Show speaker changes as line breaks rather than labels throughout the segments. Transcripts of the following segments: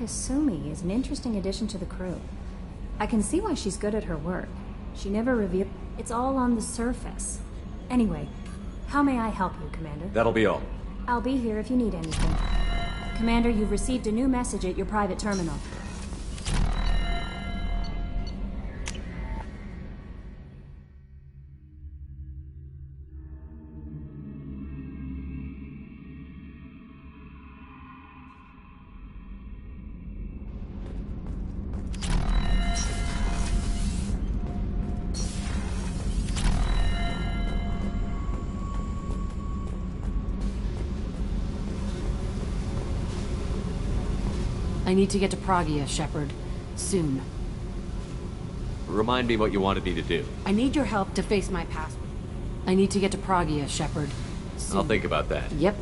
Kasumi is an interesting addition to the crew. I can see why she's good at her work. She never revealed... It's all on the surface. Anyway, how may I help you, Commander?
That'll be all.
I'll be here if you need anything. Commander, you've received a new message at your private terminal.
I need to get to Pragia, Shepard. Soon.
Remind me what you wanted me to do.
I need your help to face my past. I need to get to Pragia, Shepard. Soon.
I'll think about that.
Yep.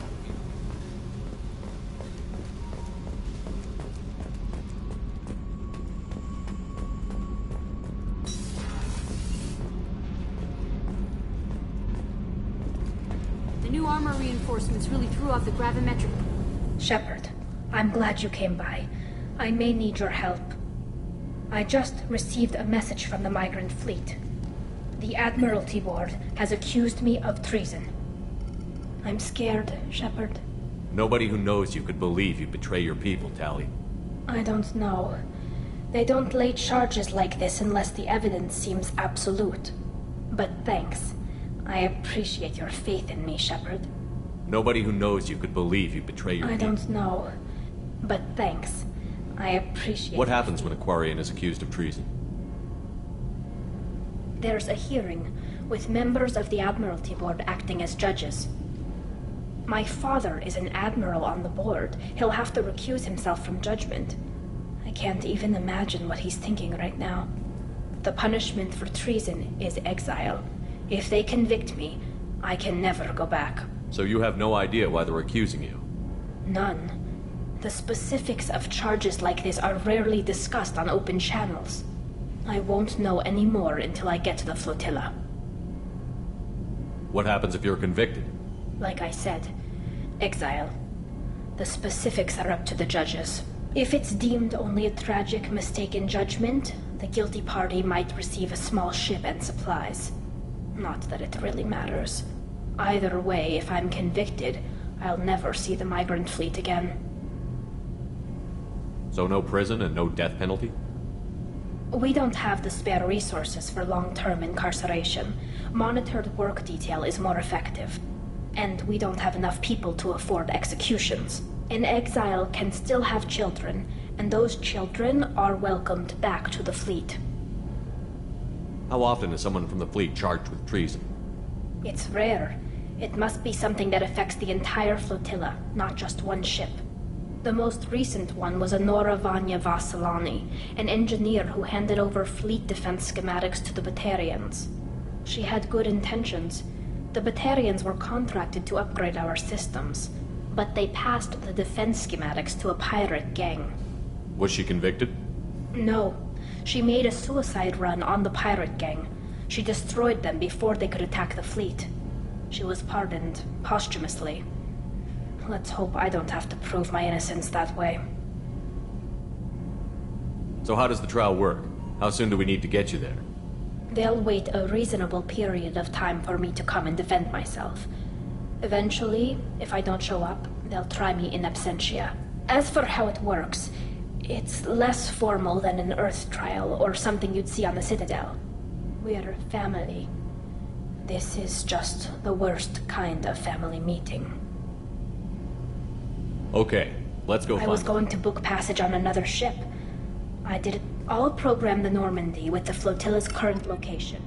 The new armor reinforcements really threw off the gravimetric...
Shepard, I'm glad you came by. I may need your help. I just received a message from the migrant fleet. The Admiralty Board has accused me of treason. I'm scared, Shepard.
Nobody who knows you could believe you betray your people, Tali.
I don't know. They don't lay charges like this unless the evidence seems absolute. But thanks. I appreciate your faith in me, Shepard.
Nobody who knows you could believe you betray your people.
I don't know. But thanks. I appreciate...
What happens when a Quarian is accused of treason?
There's a hearing, with members of the Admiralty Board acting as judges. My father is an admiral on the board. He'll have to recuse himself from judgment. I can't even imagine what he's thinking right now. The punishment for treason is exile. If they convict me, I can never go back.
So you have no idea why they're accusing you?
None. The specifics of charges like this are rarely discussed on open channels. I won't know any more until I get to the flotilla.
What happens if you're convicted?
Like I said, exile. The specifics are up to the judges. If it's deemed only a tragic mistake in judgment, the guilty party might receive a small ship and supplies. Not that it really matters. Either way, if I'm convicted, I'll never see the migrant fleet again.
So no prison and no death penalty?
We don't have the spare resources for long-term incarceration. Monitored work detail is more effective. And we don't have enough people to afford executions. An exile can still have children, and those children are welcomed back to the fleet.
How often is someone from the fleet charged with treason?
It's rare. It must be something that affects the entire flotilla, not just one ship. The most recent one was Anora Vanya Vasilani, an engineer who handed over fleet defense schematics to the Batarians. She had good intentions. The Batarians were contracted to upgrade our systems, but they passed the defense schematics to a pirate gang.
Was she convicted?
No. She made a suicide run on the pirate gang. She destroyed them before they could attack the fleet. She was pardoned posthumously. Let's hope I don't have to prove my innocence that way.
So how does the trial work? How soon do we need to get you there?
They'll wait a reasonable period of time for me to come and defend myself. Eventually, if I don't show up, they'll try me in absentia. As for how it works, it's less formal than an Earth trial or something you'd see on the Citadel. We're family. This is just the worst kind of family meeting.
Okay, let's go
I
find
was
them.
going to book passage on another ship. I'll program the Normandy with the flotilla's current location.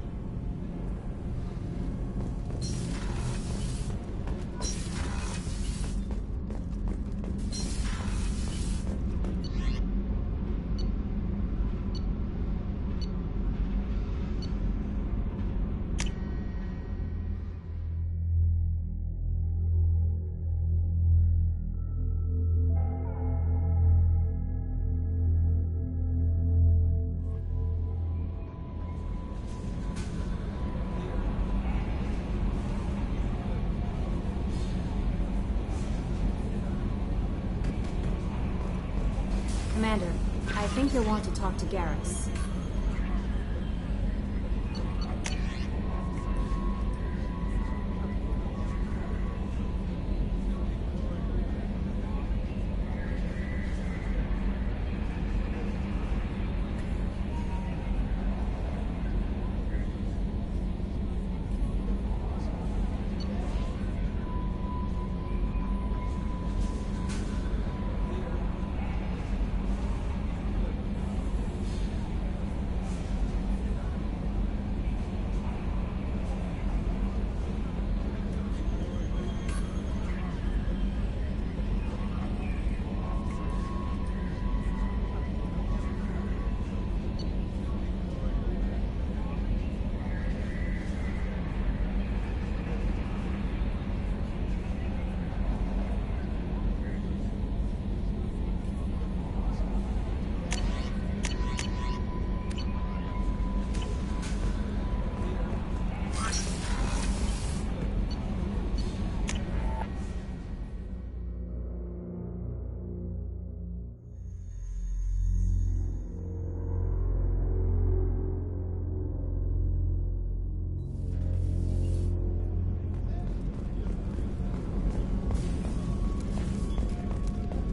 Commander, I think you'll want to talk to Garrus.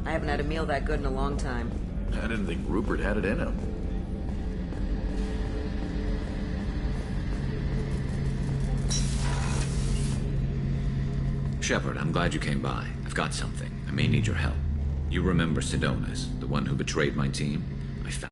I haven't had a meal that good in a long time.
I didn't think Rupert had it in him.
Shepard, I'm glad you came by. I've got something. I may need your help. You remember Sidonus, the one who betrayed my team? I found...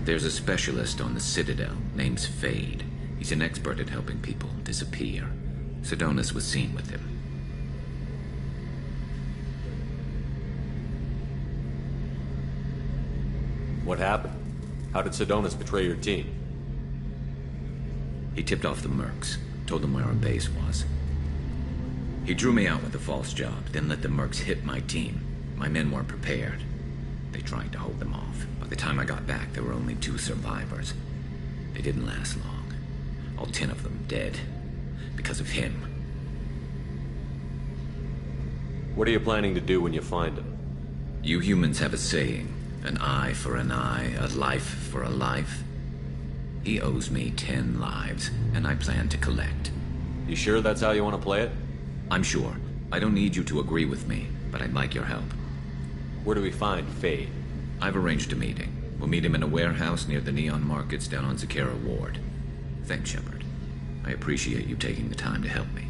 There's a specialist on the Citadel named Fade. He's an expert at helping people disappear. Sidonus was seen with him.
What happened? How did Sidonus betray your team?
He tipped off the mercs, told them where our base was. He drew me out with a false job, then let the mercs hit my team. My men weren't prepared. They tried to hold them off. By the time I got back, there were only 2 survivors. They didn't last long. All 10 of them dead. Because of him.
What are you planning to do when you find him?
You humans have a saying, an eye for an eye, a life for a life. He owes me 10 lives, and I plan to collect.
You sure that's how you want to play it?
I'm sure. I don't need you to agree with me, but I'd like your help.
Where do we find Fade?
I've arranged a meeting. We'll meet him in a warehouse near the Neon Markets down on Zakera Ward. Thanks, Shepard. I appreciate you taking the time to help me.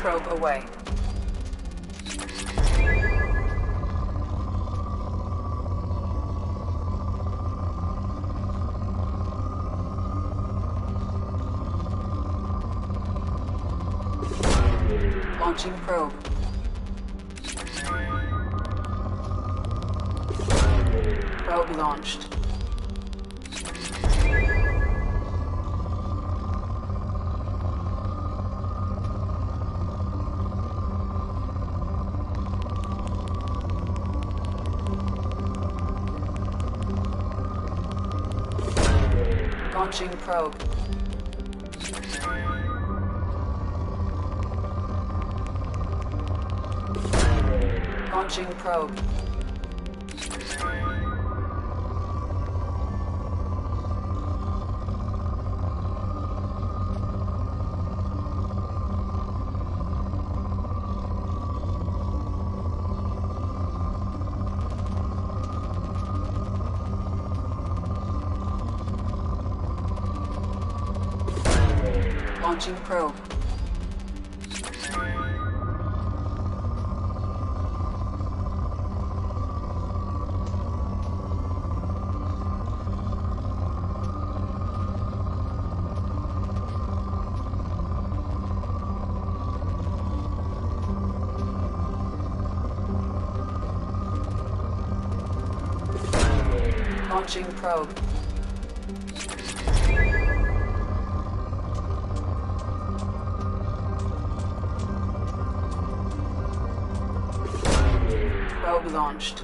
Probe away. Launching probe. Probe launched. Launching probe. Launching probe. Launching probe. Launching probe. Probe launched.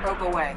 Probe away.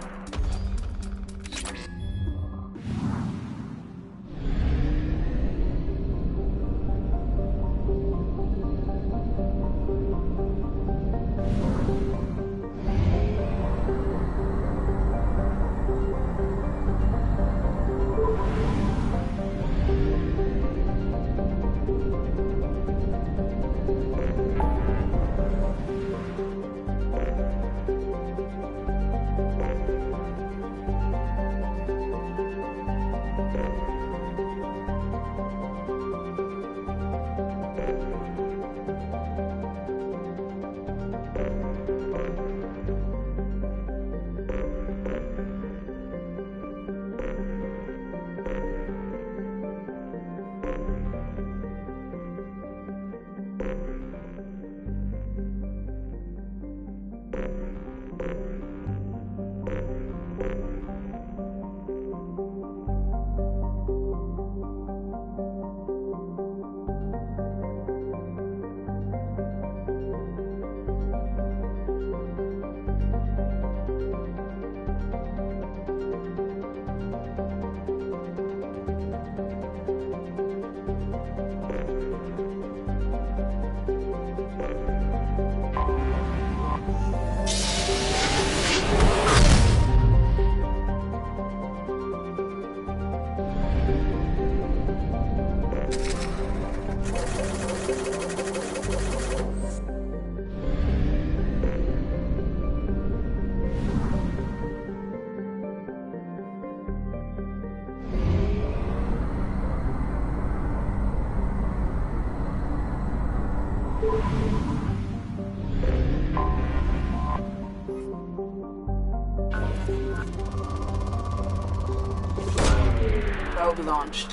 Probe launched.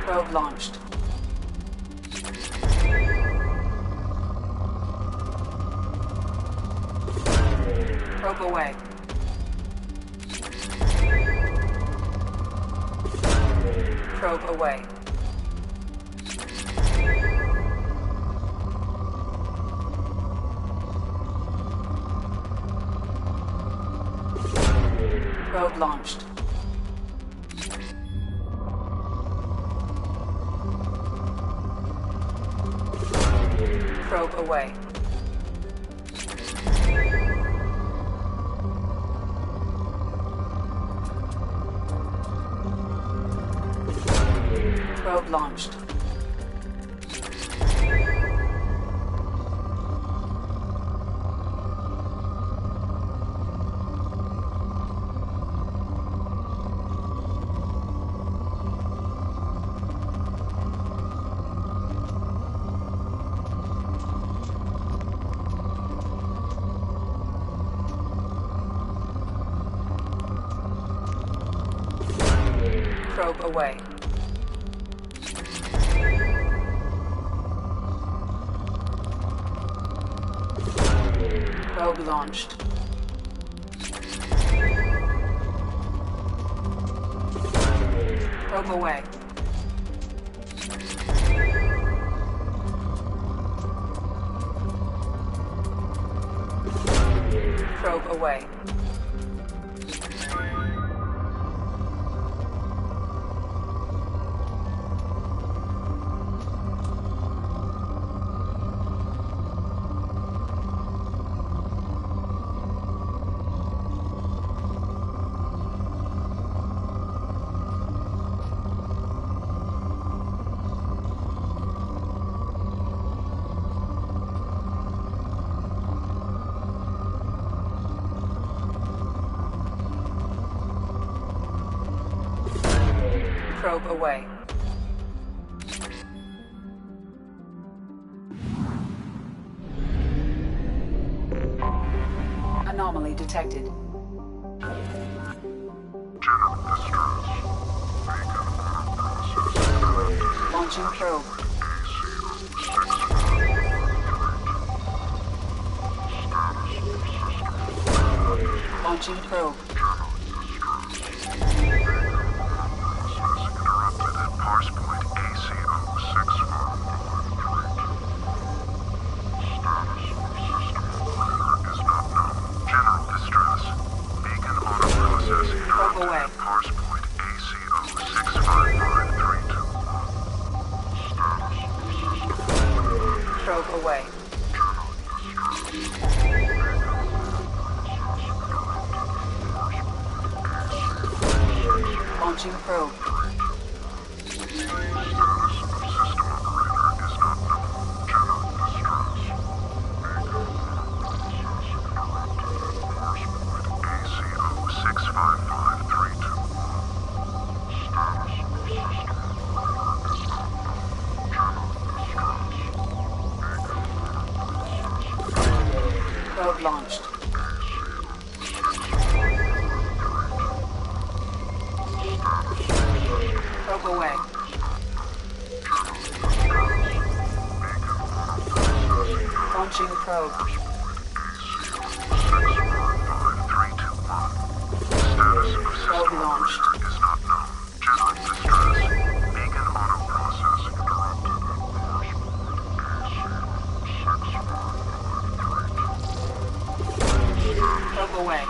Probe launched. Probe away. Probe away. Probe launched. Probe away. Probe launched. Probe away. Probe launched. Probe away. Probe away. Probe away. Anomaly detected. Launching probe. Launching probe. Probe away. Launching probe. Probe launched. Probe away. Launching probe. Probe launched. Probe away.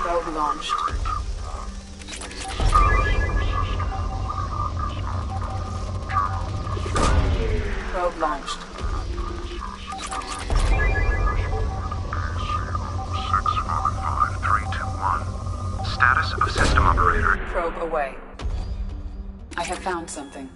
Probe launched. Probe launched.
Status of system operator.
Probe away. I have found something.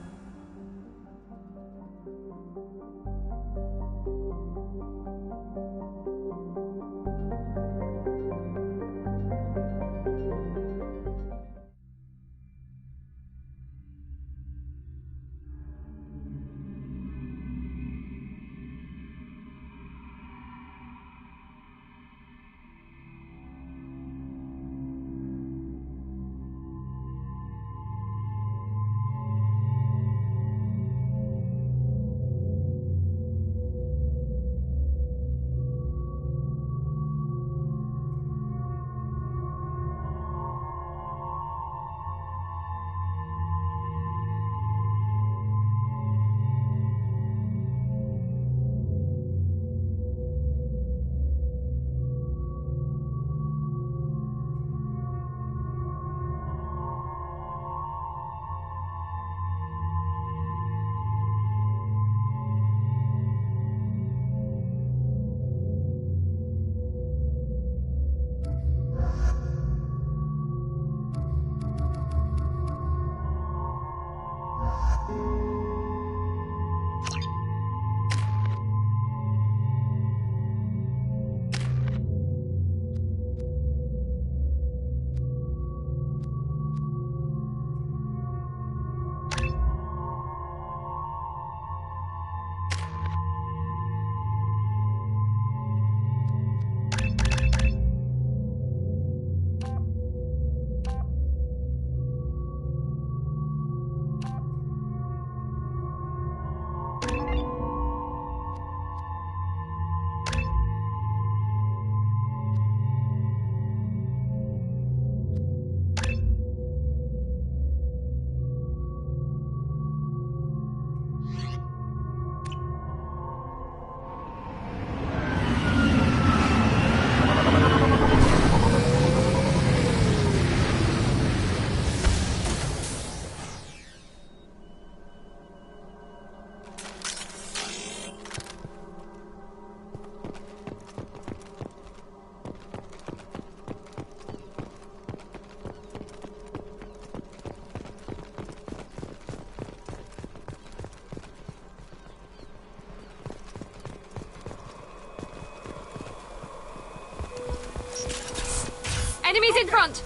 Enemies in front!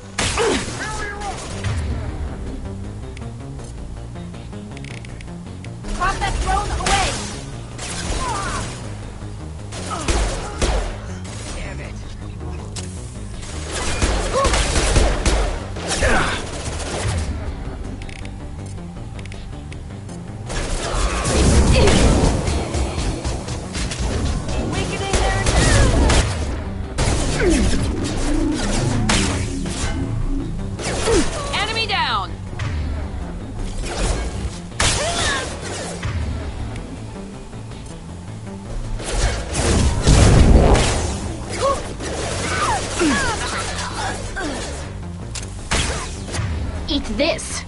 Pop that drone away!
Damn it. Enemy down!
Eat this!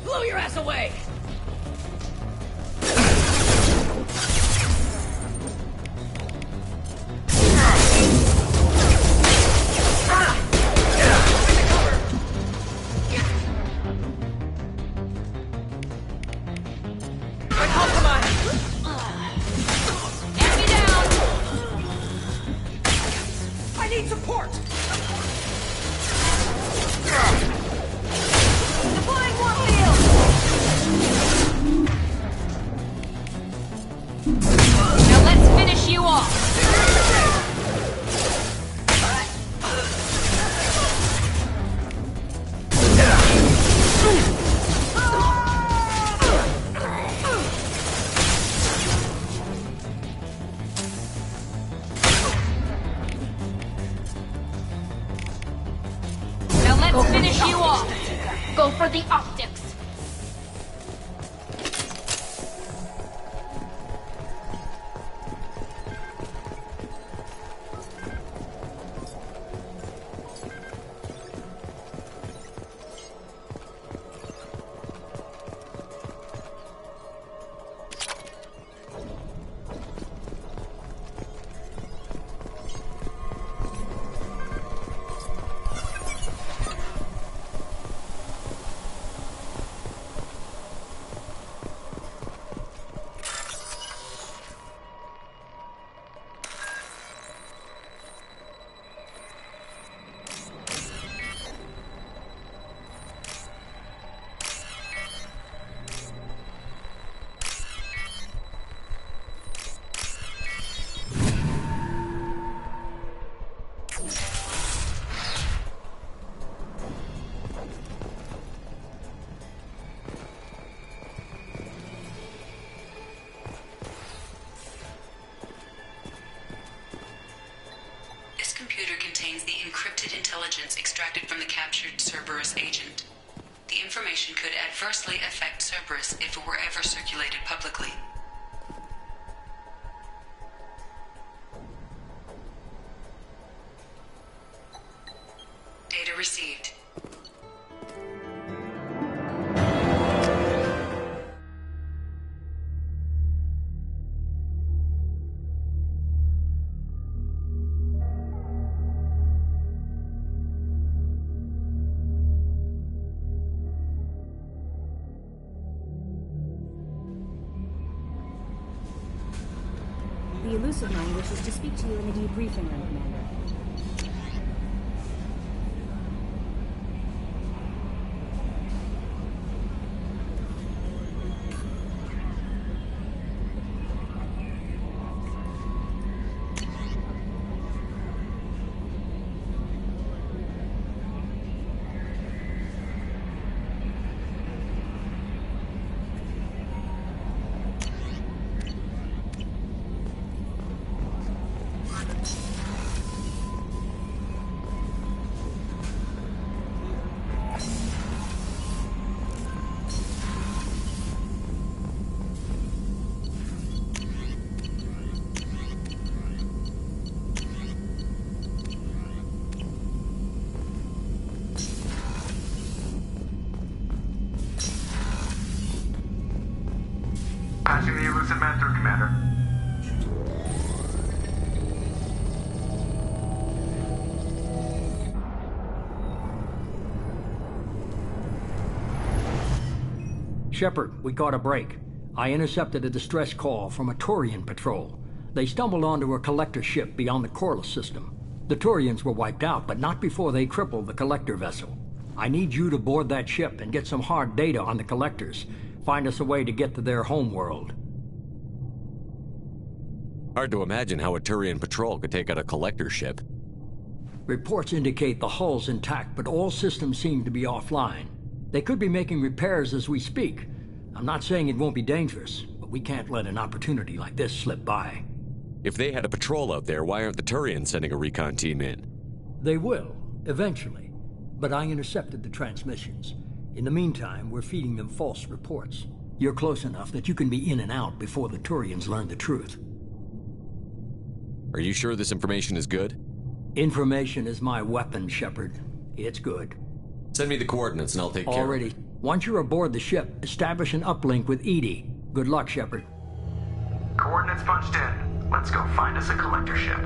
Blow your ass away!
optics!
encrypted intelligence extracted from the captured Cerberus agent. The information could adversely affect Cerberus if it were ever circulated publicly. Data received.
The elusive man wishes to speak to you in the debriefing room, Commander.
Patching the elusive man through, Commander.
Shepard, we caught a break. I intercepted a distress call from a Turian patrol. They stumbled onto a collector ship beyond the Corliss system. The Turians were wiped out, but not before they crippled the collector vessel. I need you to board that ship and get some hard data on the collectors. Find us a way to get to their homeworld.
Hard to imagine how a Turian patrol could take out a collector ship.
Reports indicate the hull's intact, but all systems seem to be offline. They could be making repairs as we speak. I'm not saying it won't be dangerous, but we can't let an opportunity like this slip by.
If they had a patrol out there, why aren't the Turians sending a recon team in?
They will, eventually. But I intercepted the transmissions. In the meantime, we're feeding them false reports. You're close enough that you can be in and out before the Turians learn the truth.
Are you sure this information is good?
Information is my weapon, Shepard. It's good.
Send me the coordinates and I'll take care of it.
Already. Once you're aboard the ship, establish an uplink with Edie. Good luck, Shepard.
Coordinates punched in. Let's go find us a collector ship.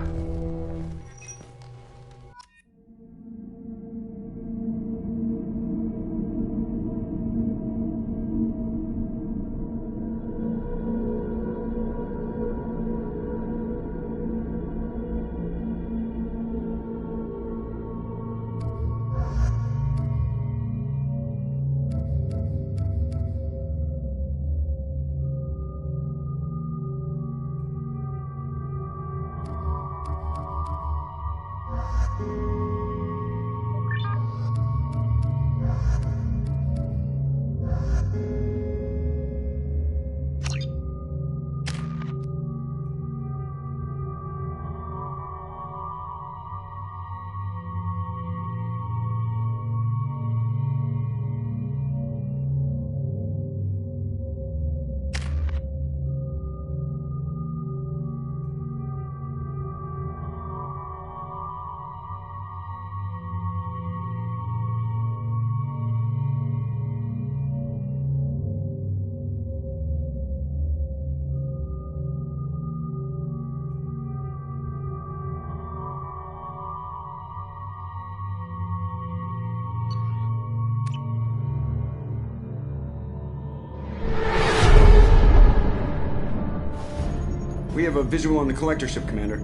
We have a visual on the collector ship, Commander.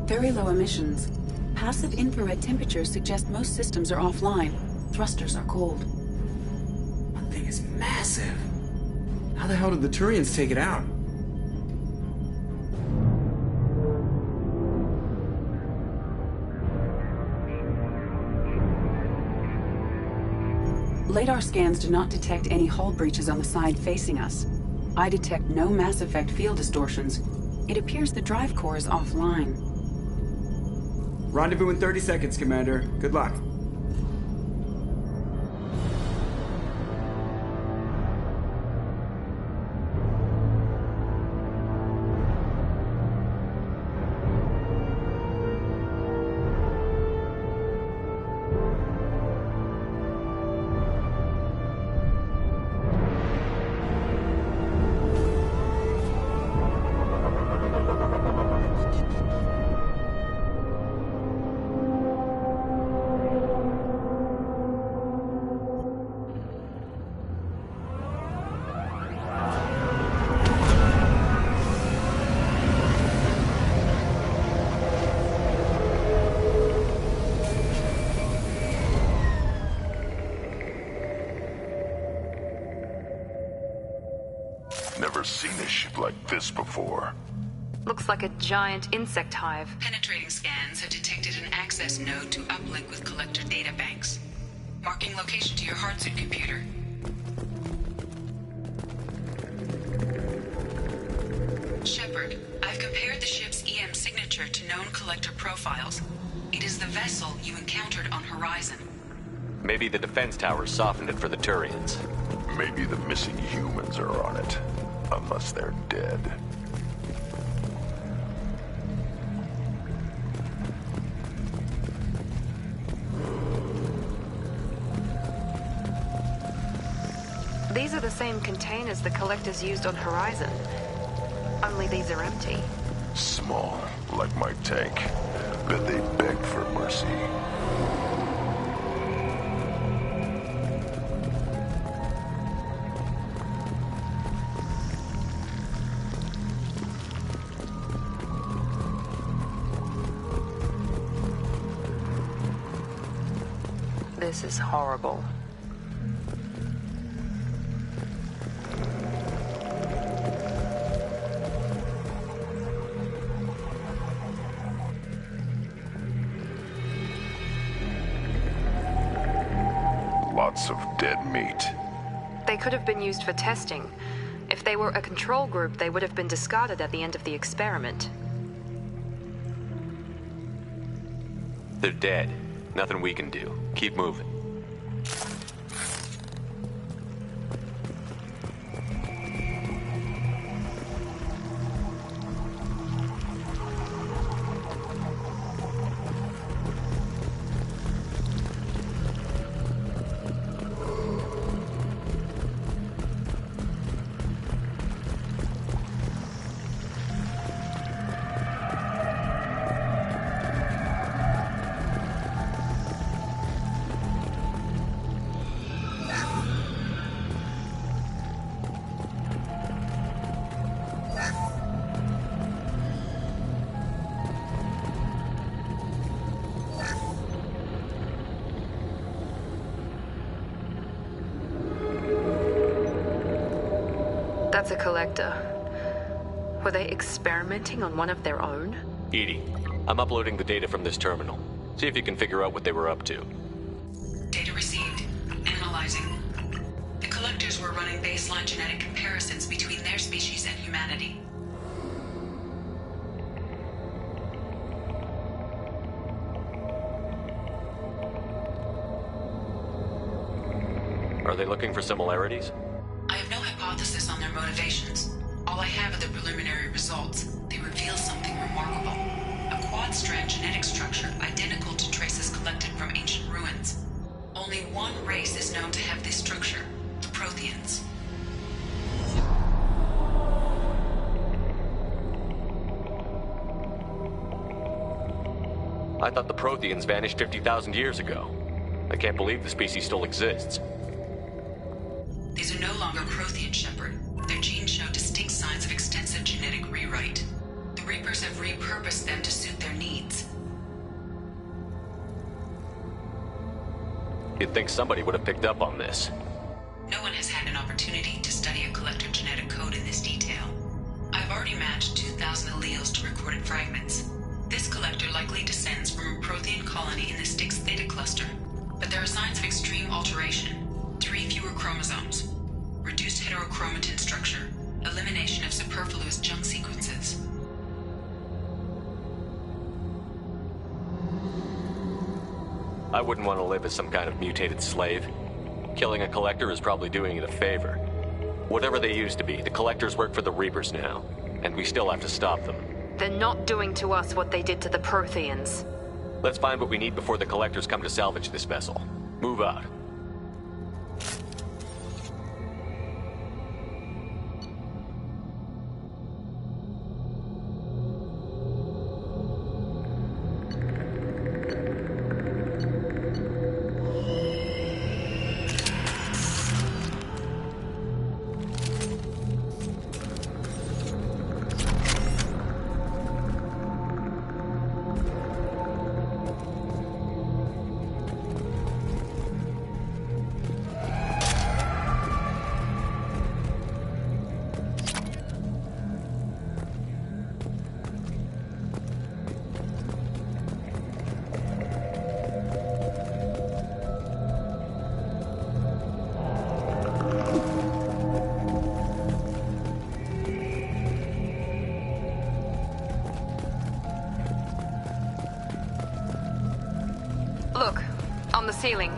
Very low emissions. Passive infrared temperatures suggest most systems are offline. Thrusters are cold.
That thing is massive. How the hell did the Turians take it out?
Radar scans do not detect any hull breaches on the side facing us. I detect no Mass Effect field distortions. It appears the drive core is offline.
Rendezvous in 30 seconds, Commander. Good luck.
Never seen a ship like this before.
Looks like a giant insect hive.
Penetrating scans have detected an access node to uplink with collector databanks. Marking location to your hardsuit computer. Shepard, I've compared the ship's EM signature to known collector profiles. It is the vessel you encountered on Horizon.
Maybe the defense towers softened it for the Turians.
Maybe the missing humans are on it. Unless they're dead.
These are the same containers the collectors used on Horizon. Only these are empty.
Small, like my tank. Bet they beg for mercy.
This is horrible.
Lots of dead meat.
They could have been used for testing. If they were a control group, they would have been discarded at the end of the experiment.
They're dead. Nothing we can do. Keep moving.
That's a collector. Were they experimenting on one of their own?
EDI, I'm uploading the data from this terminal. See if you can figure out what they were up to.
Data received. Analyzing. The collectors were running baseline genetic comparisons between their species and humanity.
Are they looking for similarities?
I have no hypothesis on their motivations. All I have are the preliminary results. They reveal something remarkable. A quad-strand genetic structure identical to traces collected from ancient ruins. Only one race is known to have this structure, the Protheans.
I thought the Protheans vanished 50,000 years ago. I can't believe the species still exists.
These are no longer Prothean, Shepard. Their genes show distinct signs of extensive genetic rewrite. Reapers have repurposed them to suit their needs.
You'd think somebody would have picked up on this.
No one has had an opportunity to study a collector genetic code in this detail. I've already matched 2,000 alleles to recorded fragments. This collector likely descends from a Prothean colony in the Styx Theta cluster, but there are signs of extreme alteration. 3 fewer chromosomes, reduced heterochromatin structure, elimination of superfluous junk sequences.
I wouldn't want to live as some kind of mutated slave. Killing a collector is probably doing it a favor. Whatever they used to be, the collectors work for the Reapers now, and we still have to stop them.
They're not doing to us what they did to the Protheans.
Let's find what we need before the collectors come to salvage this vessel. Move out.
Look, on the ceiling.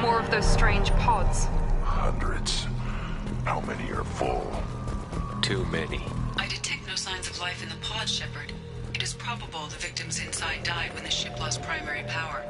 More of those strange pods.
Hundreds. How many are full?
Too many.
I detect no signs of life in the pod, Shepard. It is probable the victims inside died when the ship lost primary power.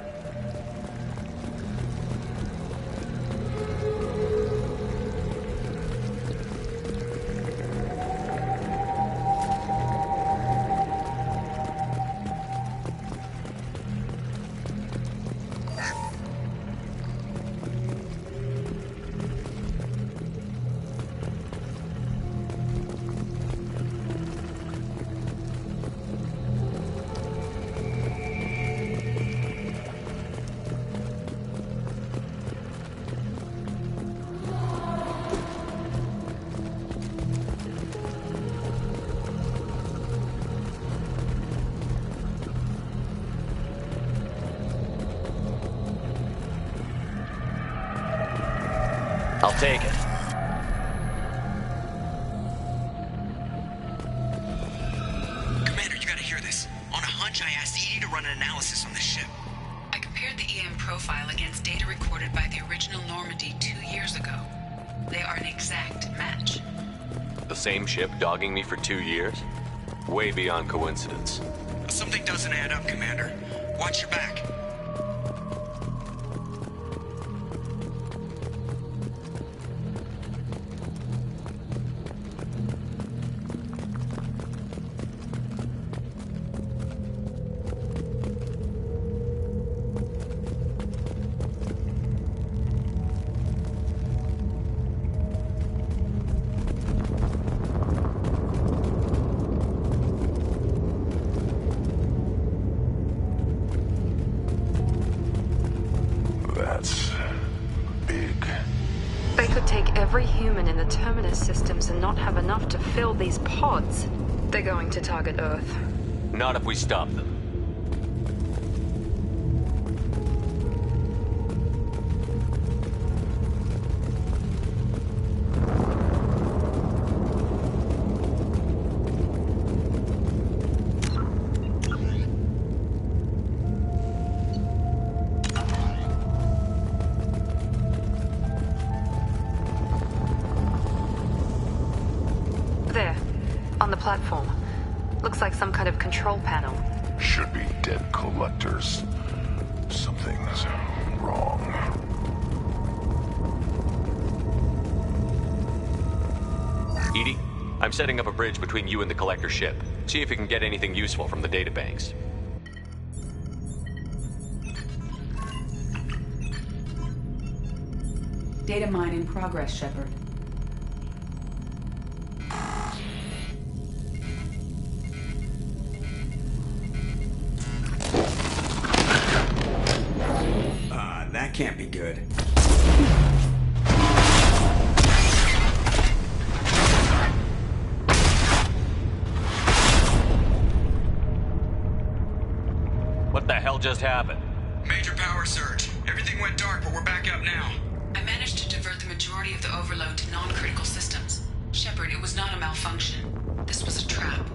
I'll take it.
Commander, you gotta hear this. On a hunch, I asked Edie to run an analysis on this ship.
I compared the EM profile against data recorded by the original Normandy 2 years ago. They are an exact match.
The same ship dogging me for 2 years? Way beyond coincidence.
Something doesn't add up, Commander. Watch your back.
That's big.
They could take every human in the Terminus systems and not have enough to fill these pods. They're going to target Earth.
Not if we stop them.
There, on the platform. Looks like some kind of control panel.
Should be dead collectors. Something's wrong.
Edie, I'm setting up a bridge between you and the collector ship. See if you can get anything useful from the databanks.
Data mine in progress, Shepard.
good.
What the hell just happened?
Major power surge. Everything went dark, but we're back up now.
I managed to divert the majority of the overload to non-critical systems. Shepard, it was not a malfunction. This was a trap.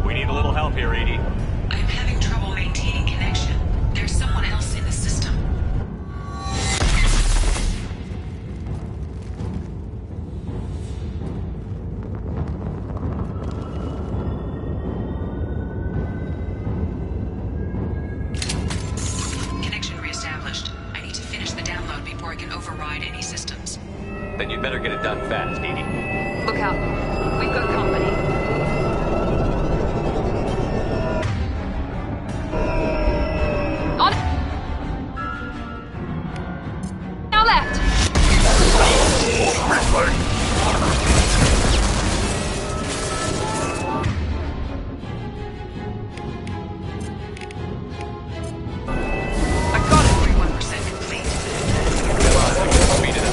We need a little help here, Edie.
I am having trouble maintaining connection. There's someone else in the system. Connection reestablished. I need to finish the download before I can override any systems.
Then you'd better get it done fast, Edie.
Look out. We've got company. On it! Now left!
I got it. 41% complete.
Speed it up.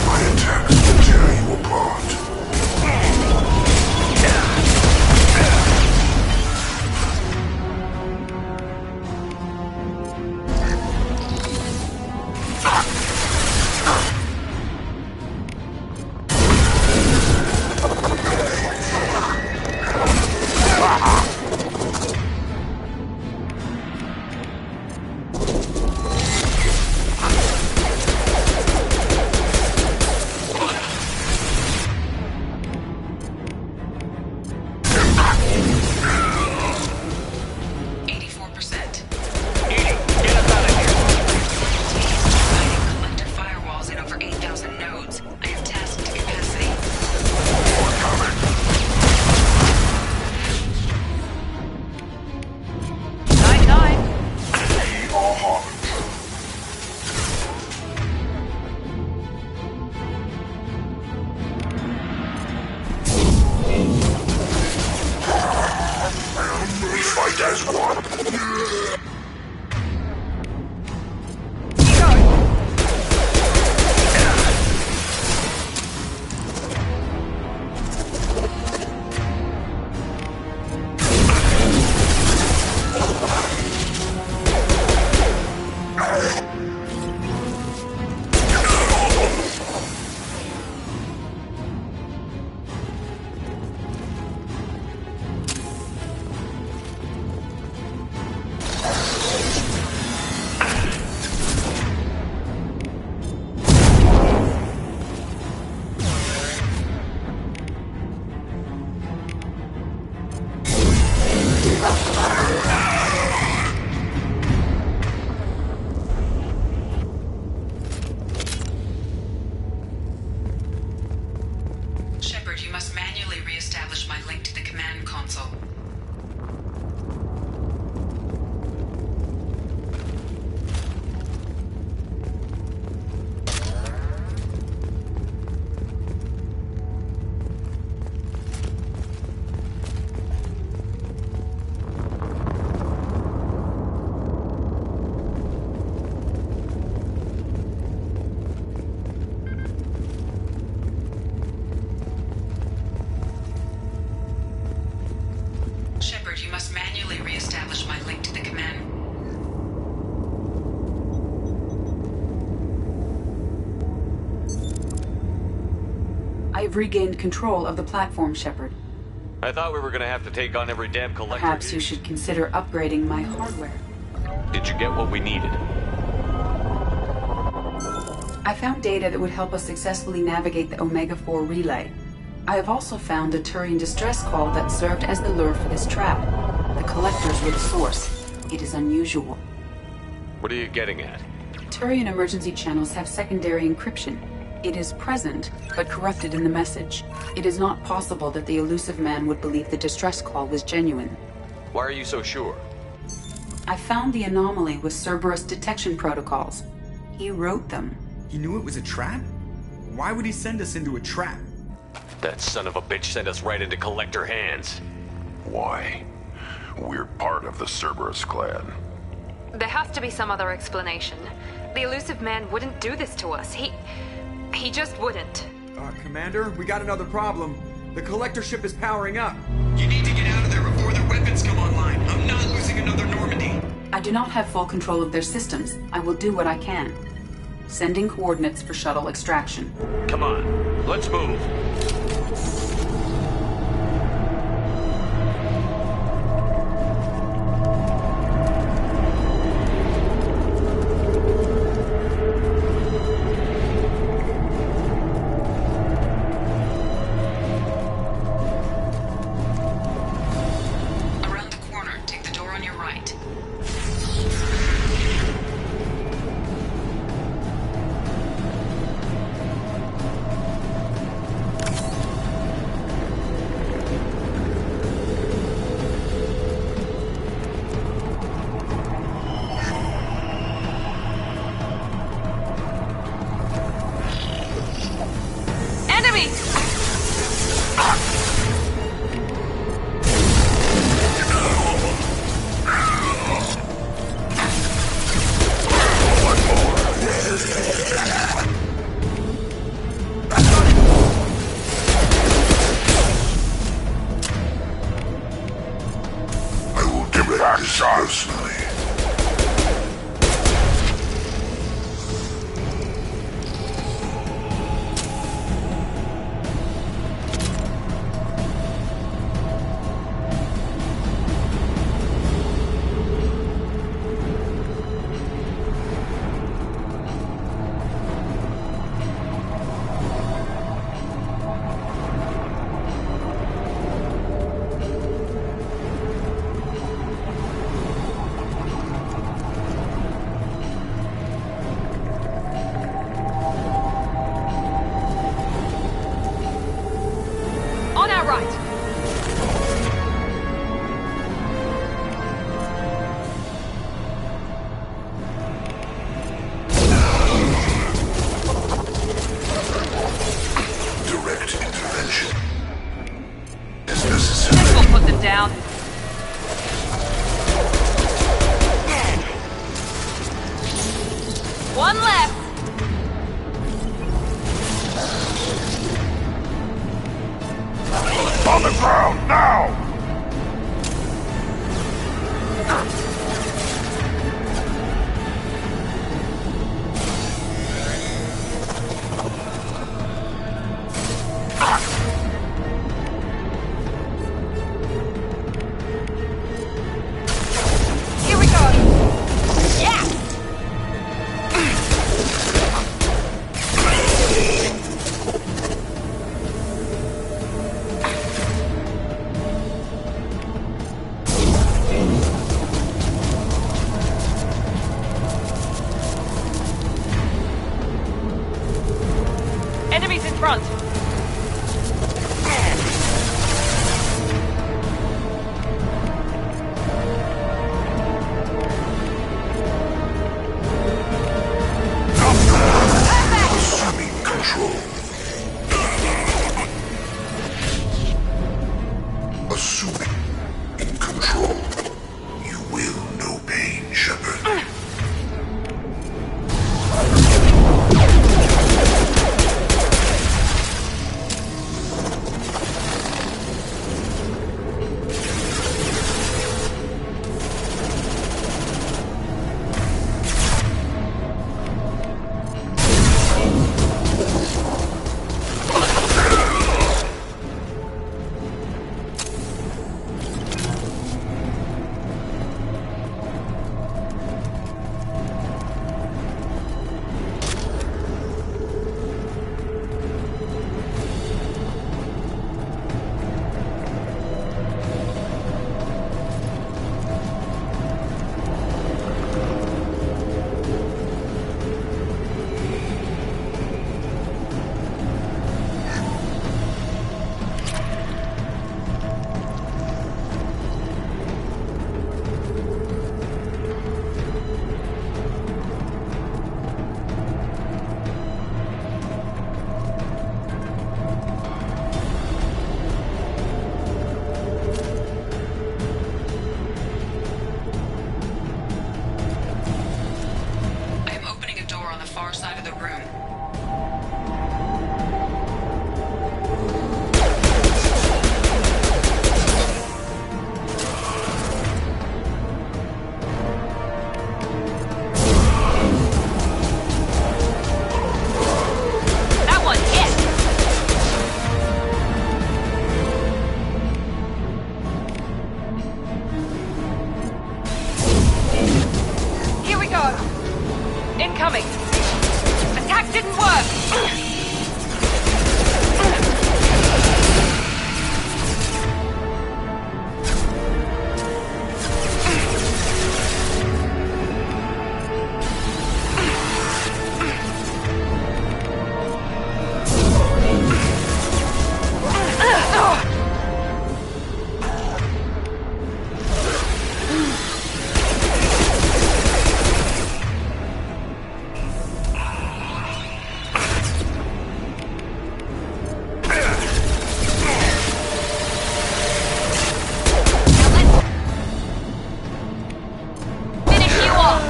My attacks will tear you apart.
Collector firewalls in over 8,000 nodes. I have tasked to capacity.
We fight as one.
Shepard, you must manually re-establish my link to the command console. Shepard, you must manually re-establish my link to the command.
I have regained control of the platform, Shepard.
I thought we were gonna have to take on every damn collector.
Perhaps you should consider upgrading my hardware.
Did you get what we needed?
I found data that would help us successfully navigate the Omega-4 relay. I have also found a Turian distress call that served as the lure for this trap. The collectors were the source. It is unusual.
What are you getting at?
Turian emergency channels have secondary encryption. It is present, but corrupted in the message. It is not possible that the elusive man would believe the distress call was genuine.
Why are you so sure?
I found the anomaly with Cerberus detection protocols. He wrote them.
He knew it was a trap? Why would he send us into a trap?
That son of a bitch sent us right into Collector hands.
Why? We're part of the Cerberus clan.
There has to be some other explanation. The elusive man wouldn't do this to us. He just wouldn't.
Commander, we got another problem. The Collector ship is powering up.
You need to get out of there before their weapons come online. I'm not losing another Normandy.
I do not have full control of their systems. I will do what I can. Sending coordinates for shuttle extraction.
Come on, let's move.
Around the corner, take the door on your right.
Enemy!
I will direct this personally.
On our right!
Direct intervention is necessary.
This will put them down. One left!
On the ground, now!
Here we go! Yeah! Enemies in front!
Assuming control. Assuming in control. You will know pain, Shepard.
Incoming! Attack didn't work!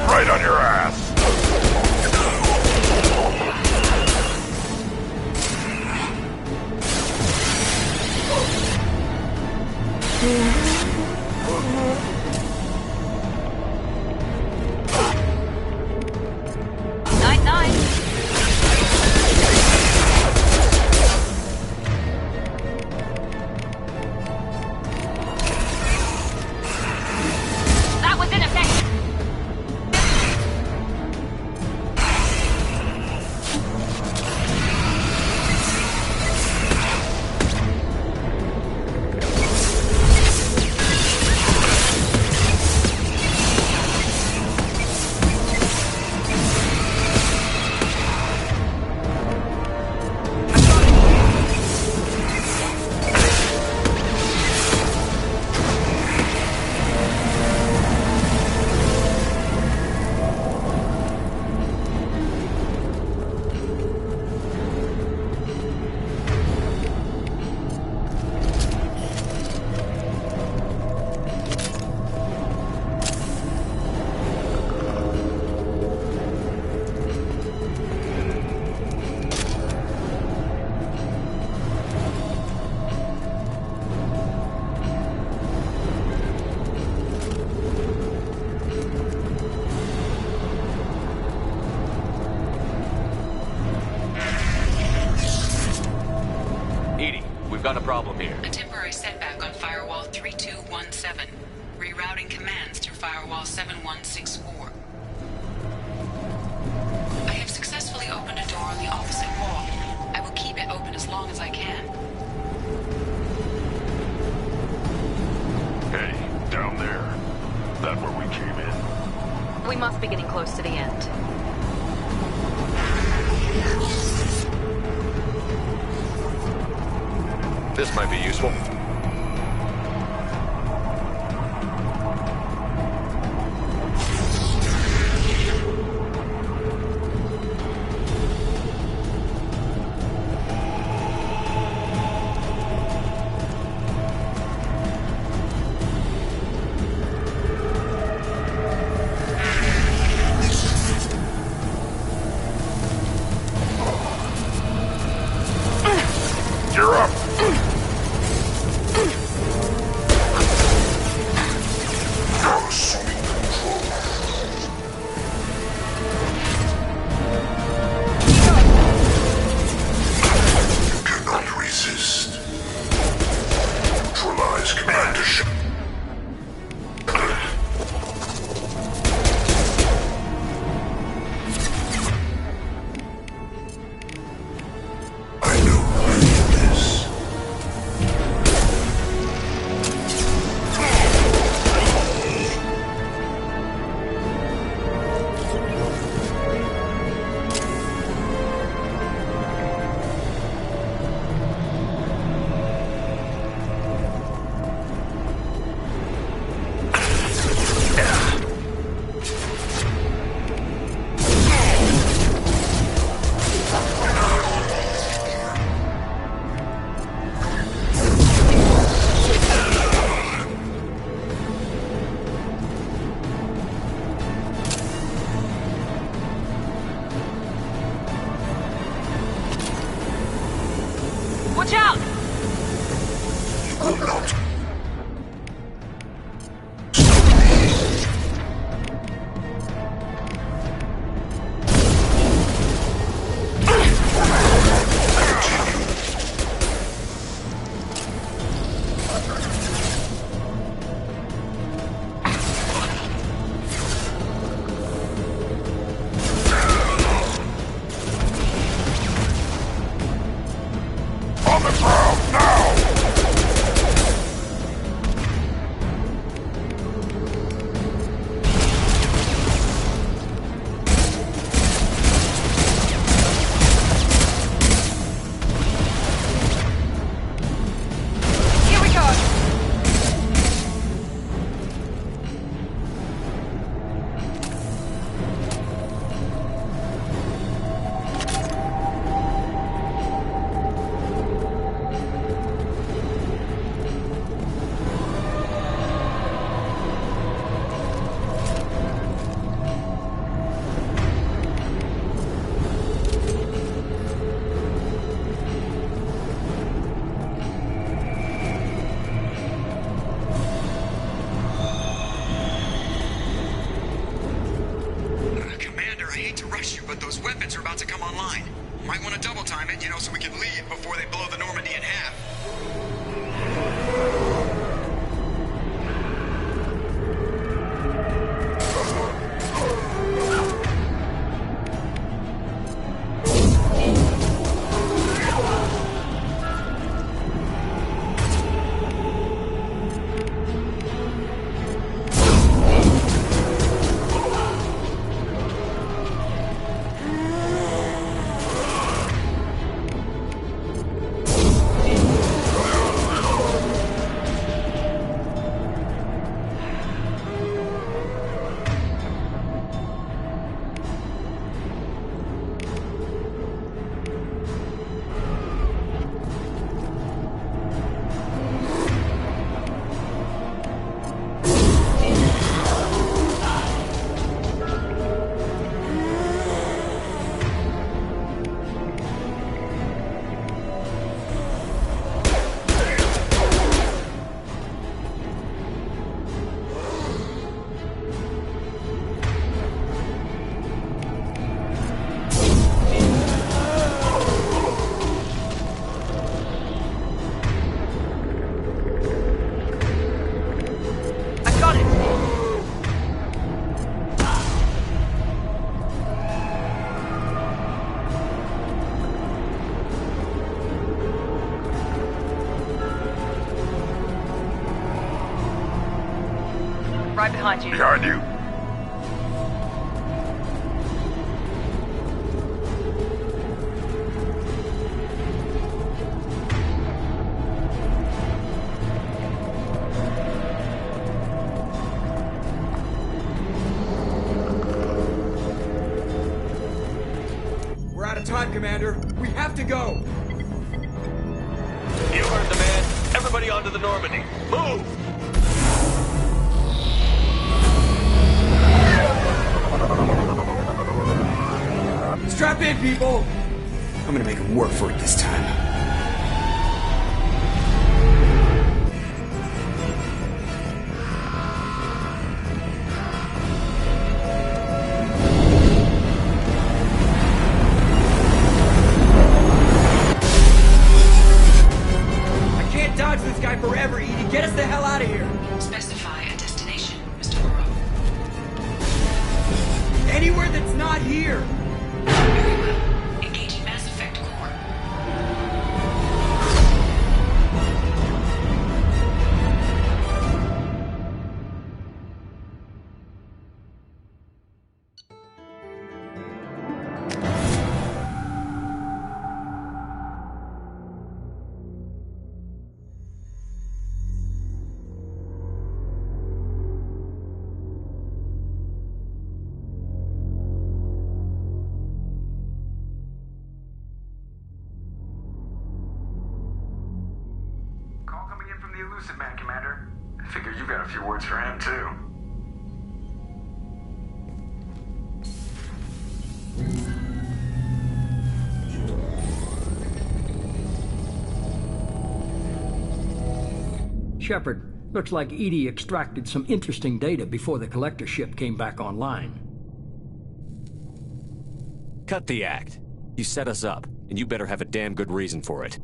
Right on your ass.
That was ineffective!
Got a problem here.
A temporary setback on Firewall 3217. Rerouting commands through Firewall 7164. I have successfully opened a door on the opposite wall. I will keep it open as long as I can.
Hey, down there. That where we came in?
We must be getting close to the end.
This might be useful.
You're up!
Watch out!
I hate to rush you, but those weapons are about to come online. Might want to double time it, so we can leave before they blow the Normandy in half.
Right behind you.
Behind you.
We're out of time, Commander. We have to go.
You heard the man. Everybody onto the Normandy. Move!
Strap in, people! I'm gonna make them work for it this time. I can't dodge this guy forever, Edie. Get us the hell out of here!
Specify a destination, Mr. Moreau.
Anywhere that's not here!
Very well. Engaging Mass Effect core.
Call coming in from the Elusive Man, Commander. I figure you got a few words for him, too.
Shepard, looks like Edie extracted some interesting data before the collector ship came back online.
Cut the act. You set us up, and you better have a damn good reason for it.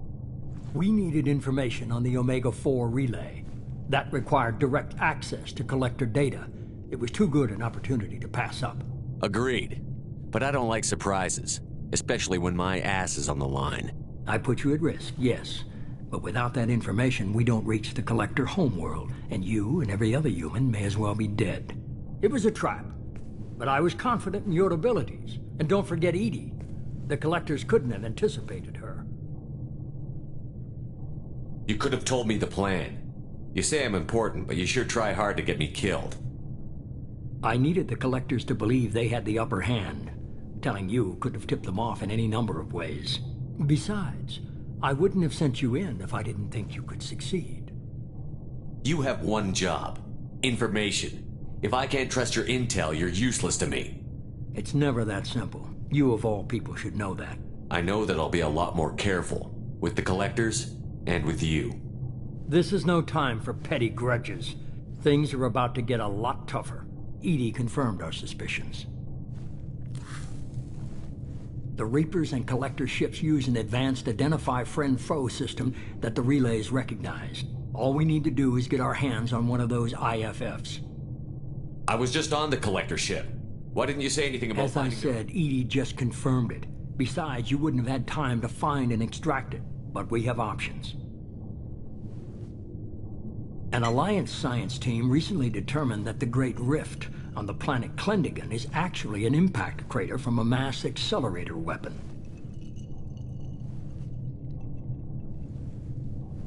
We needed information on the Omega-4 relay. That required direct access to collector data. It was too good an opportunity to pass up.
Agreed. But I don't like surprises, especially when my ass is on the line.
I put you at risk, yes. But without that information, we don't reach the collector homeworld, and you and every other human may as well be dead. It was a trap, but I was confident in your abilities. And don't forget Edie. The collectors couldn't have anticipated her.
You could have told me the plan. You say I'm important, but you sure try hard to get me killed.
I needed the collectors to believe they had the upper hand. Telling you could have tipped them off in any number of ways. Besides, I wouldn't have sent you in if I didn't think you could succeed.
You have one job. Information. If I can't trust your intel, you're useless to me.
It's never that simple. You of all people should know that.
I know that I'll be a lot more careful. With the collectors, and with you.
This is no time for petty grudges. Things are about to get a lot tougher. Edie confirmed our suspicions. The Reapers and Collector ships use an advanced Identify Friend-Foe system that the relays recognize. All we need to do is get our hands on one of those IFFs.
I was just on the Collector ship. Why didn't you say anything about
finding... As I said, Edie just confirmed it. Besides, you wouldn't have had time to find and extract it. But we have options. An Alliance science team recently determined that the Great Rift on the planet Klendigan is actually an impact crater from a mass accelerator weapon.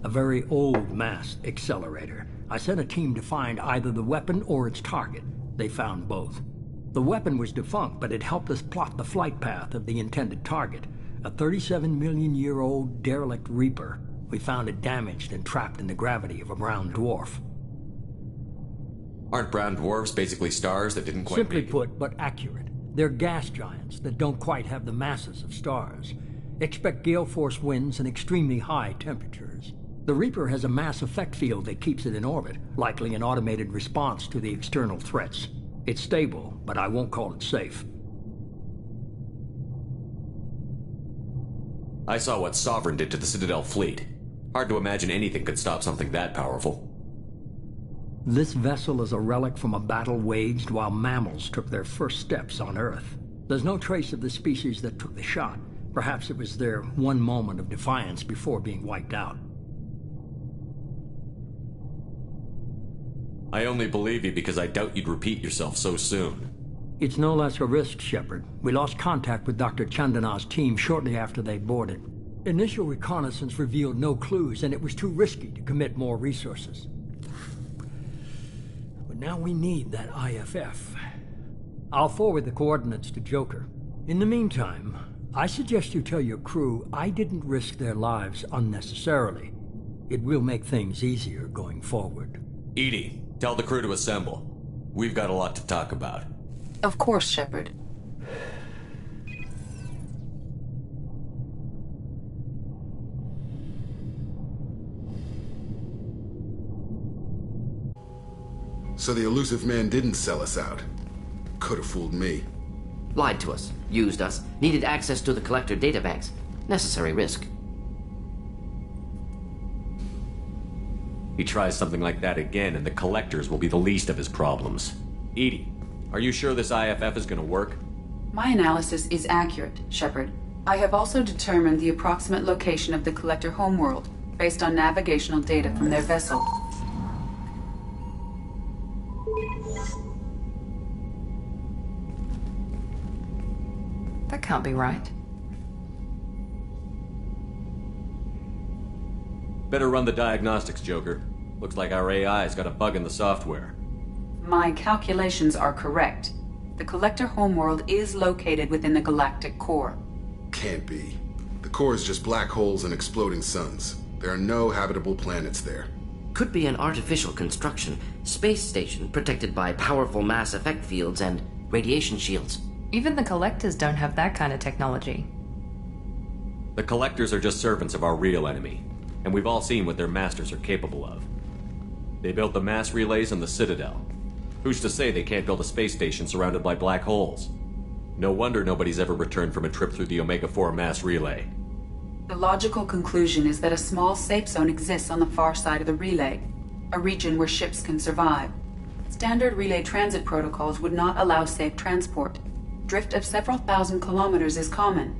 A very old mass accelerator. I sent a team to find either the weapon or its target. They found both. The weapon was defunct, but it helped us plot the flight path of the intended target, a 37-million-year-old derelict Reaper. We found it damaged and trapped in the gravity of a brown dwarf.
Aren't brown dwarfs basically stars that didn't quite
Simply put, but accurate. They're gas giants that don't quite have the masses of stars. Expect gale force winds and extremely high temperatures. The Reaper has a mass effect field that keeps it in orbit, likely an automated response to the external threats. It's stable, but I won't call it safe.
I saw what Sovereign did to the Citadel fleet. Hard to imagine anything could stop something that powerful.
This vessel is a relic from a battle waged while mammals took their first steps on Earth. There's no trace of the species that took the shot. Perhaps it was their one moment of defiance before being wiped out.
I only believe you because I doubt you'd repeat yourself so soon.
It's no less a risk, Shepard. We lost contact with Dr. Chandana's team shortly after they boarded. Initial reconnaissance revealed no clues, and it was too risky to commit more resources. But now we need that IFF. I'll forward the coordinates to Joker. In the meantime, I suggest you tell your crew I didn't risk their lives unnecessarily. It will make things easier going forward.
Edie, tell the crew to assemble. We've got a lot to talk about.
Of course, Shepard.
So the elusive man didn't sell us out. Could have fooled me.
Lied to us, used us, needed access to the Collector databanks. Necessary risk.
He tries something like that again, and the Collectors will be the least of his problems. Edie, are you sure this IFF is going to work?
My analysis is accurate, Shepard. I have also determined the approximate location of the Collector homeworld, based on navigational data from their vessel.
That can't be right.
Better run the diagnostics, Joker. Looks like our AI's got a bug in the software.
My calculations are correct. The Collector homeworld is located within the galactic core.
Can't be. The core is just black holes and exploding suns. There are no habitable planets there.
Could be an artificial construction, space station protected by powerful mass effect fields and radiation shields.
Even the Collectors don't have that kind of technology.
The Collectors are just servants of our real enemy, and we've all seen what their masters are capable of. They built the mass relays in the Citadel. Who's to say they can't build a space station surrounded by black holes? No wonder nobody's ever returned from a trip through the Omega-4 mass relay.
The logical conclusion is that a small safe zone exists on the far side of the relay, a region where ships can survive. Standard relay transit protocols would not allow safe transport. Drift of several thousand kilometers is common,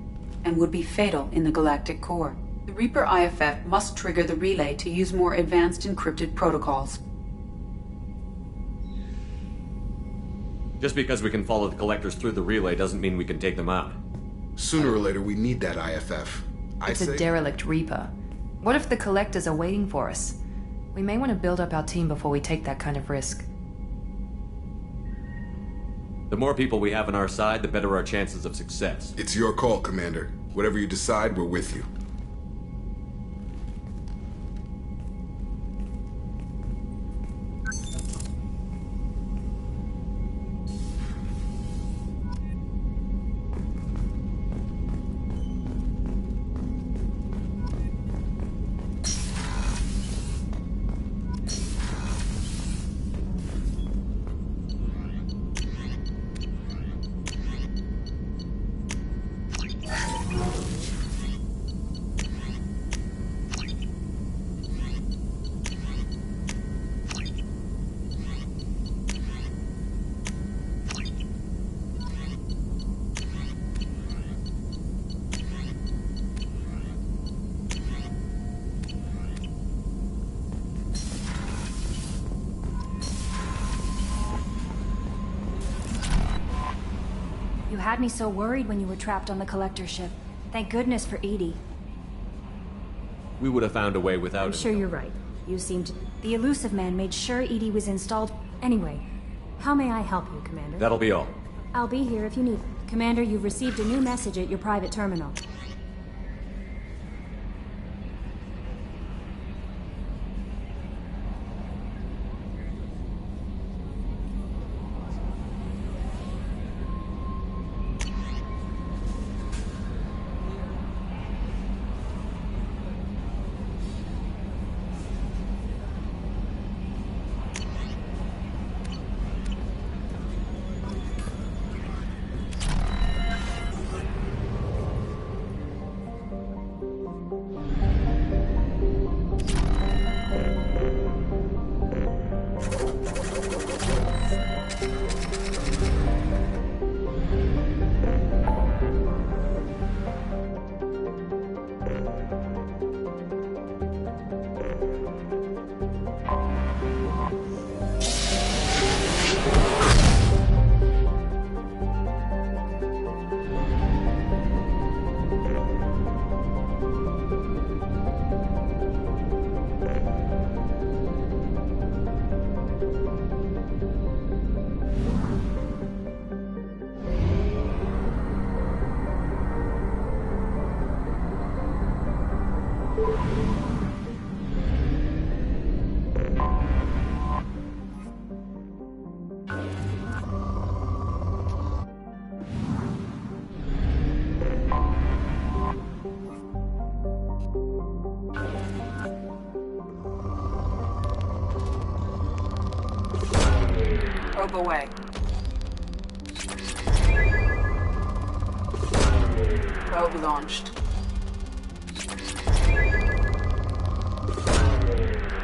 and would be fatal in the galactic core. The Reaper IFF must trigger the relay to use more advanced encrypted protocols.
Just because we can follow the Collectors through the relay doesn't mean we can take them out.
Sooner or later, we need that IFF.
It's a derelict Reaper. What if the Collectors are waiting for us? We may want to build up our team before we take that kind of risk.
The more people we have on our side, the better our chances of success.
It's your call, Commander. Whatever you decide, we're with you.
You had me so worried when you were trapped on the Collector ship. Thank goodness for Edie.
We would have found a way without
I'm
him.
sure you're right. You seemed... The Elusive Man made sure Edie was installed... Anyway, how may I help you, Commander?
That'll be all.
I'll be here if you need. Commander, you've received a new message at your private terminal.
Probe away. Probe launched.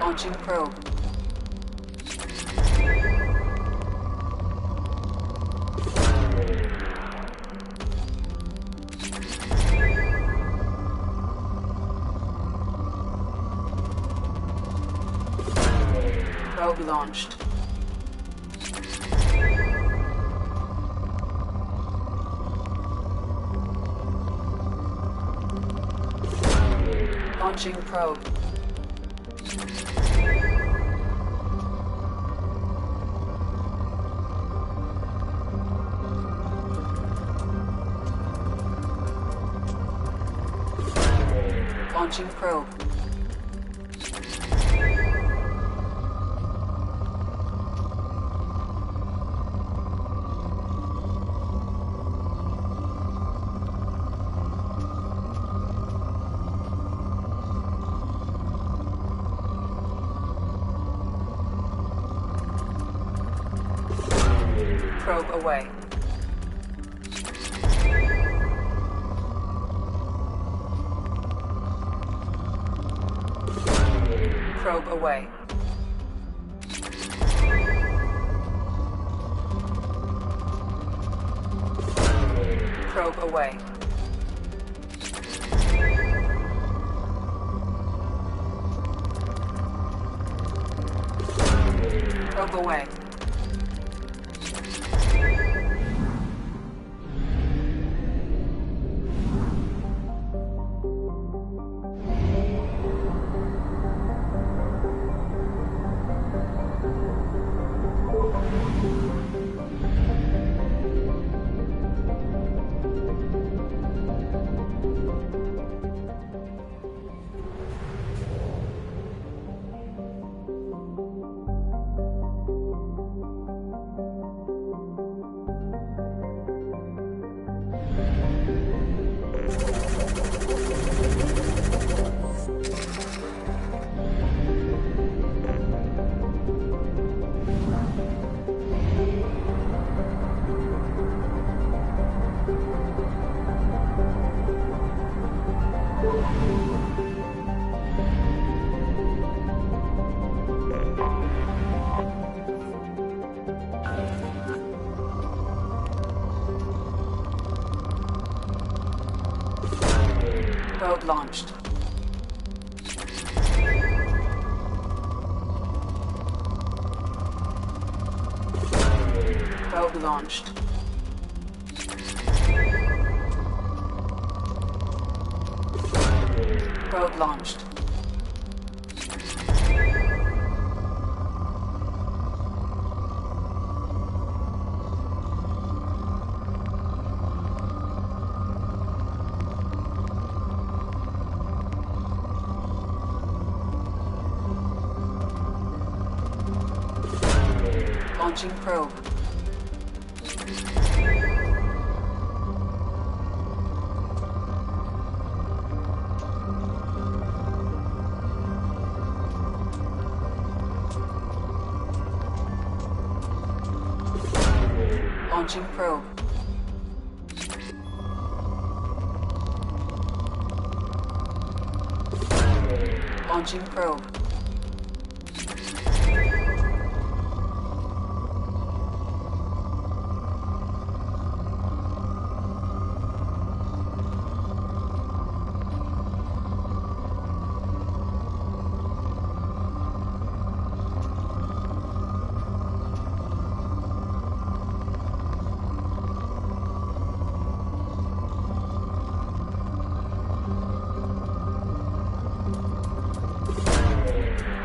Launching probe. Probe launched. Launching probe. Launching probe. Probe away. Probe away. Probe away. Probe away. Probe launched. Probe launched. Probe launched. Launching probe. Launching probe. Launching probe.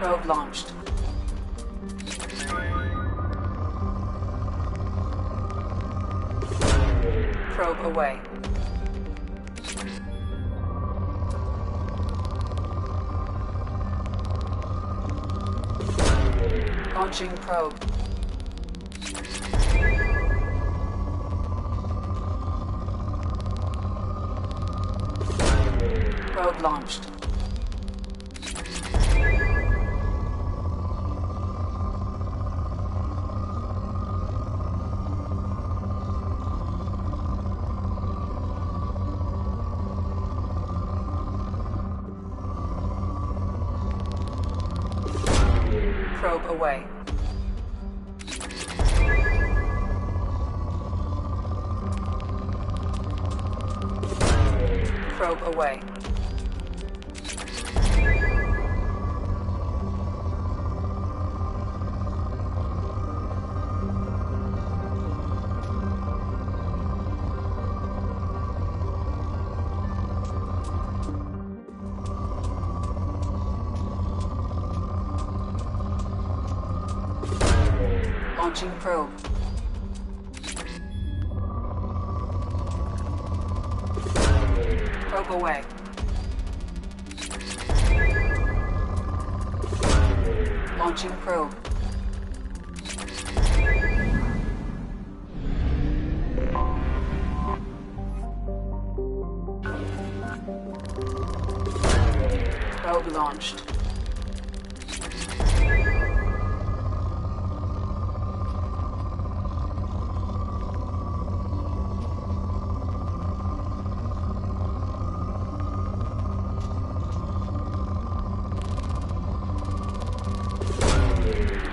Probe launched. Probe away. Launching probe. Probe launched. Probe away. Probe away. Launching probe. Probe away. Launching probe. Probe launched.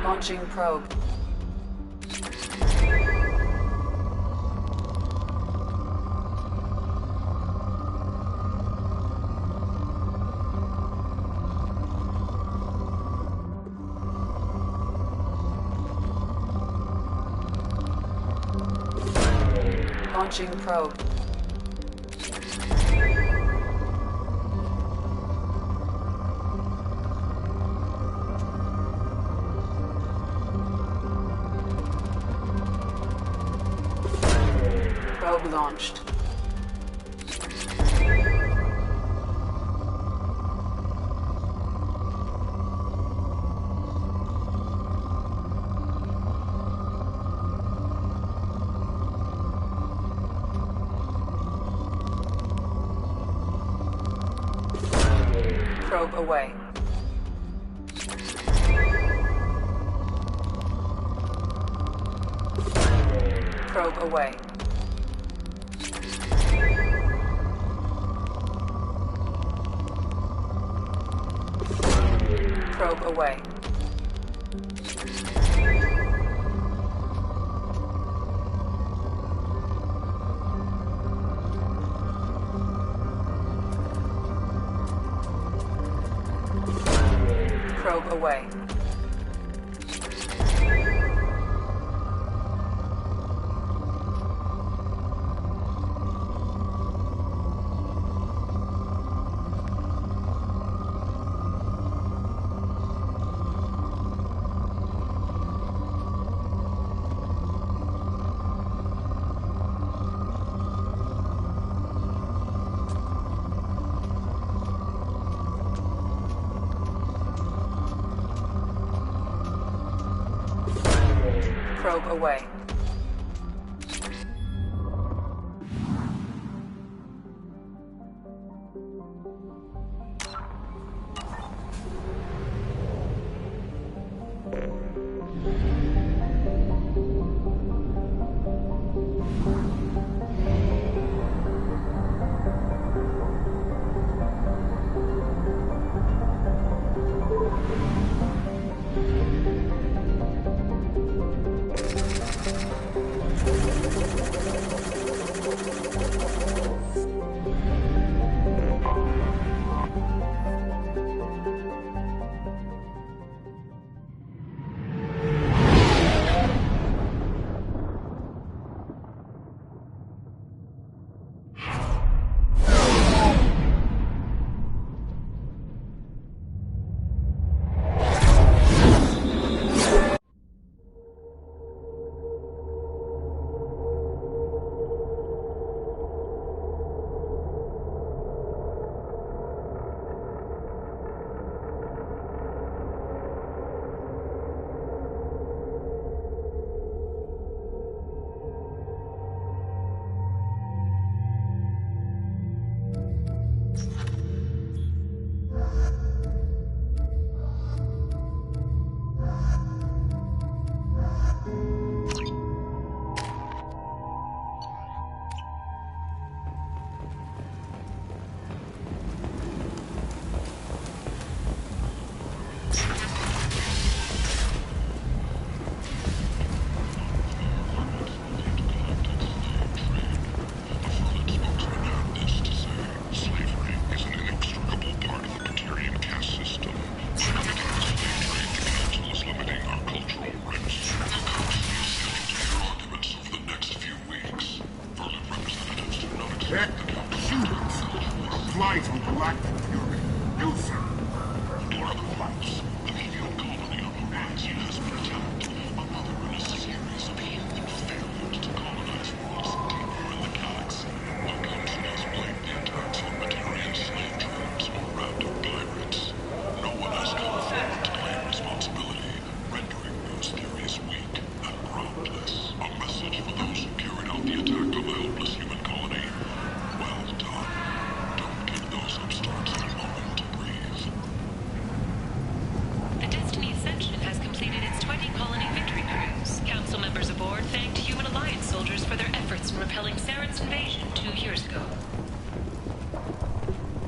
Launching probe. Launching probe. Probe launched. Probe away. Probe away. Probe away. Probe away. away.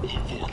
Avoid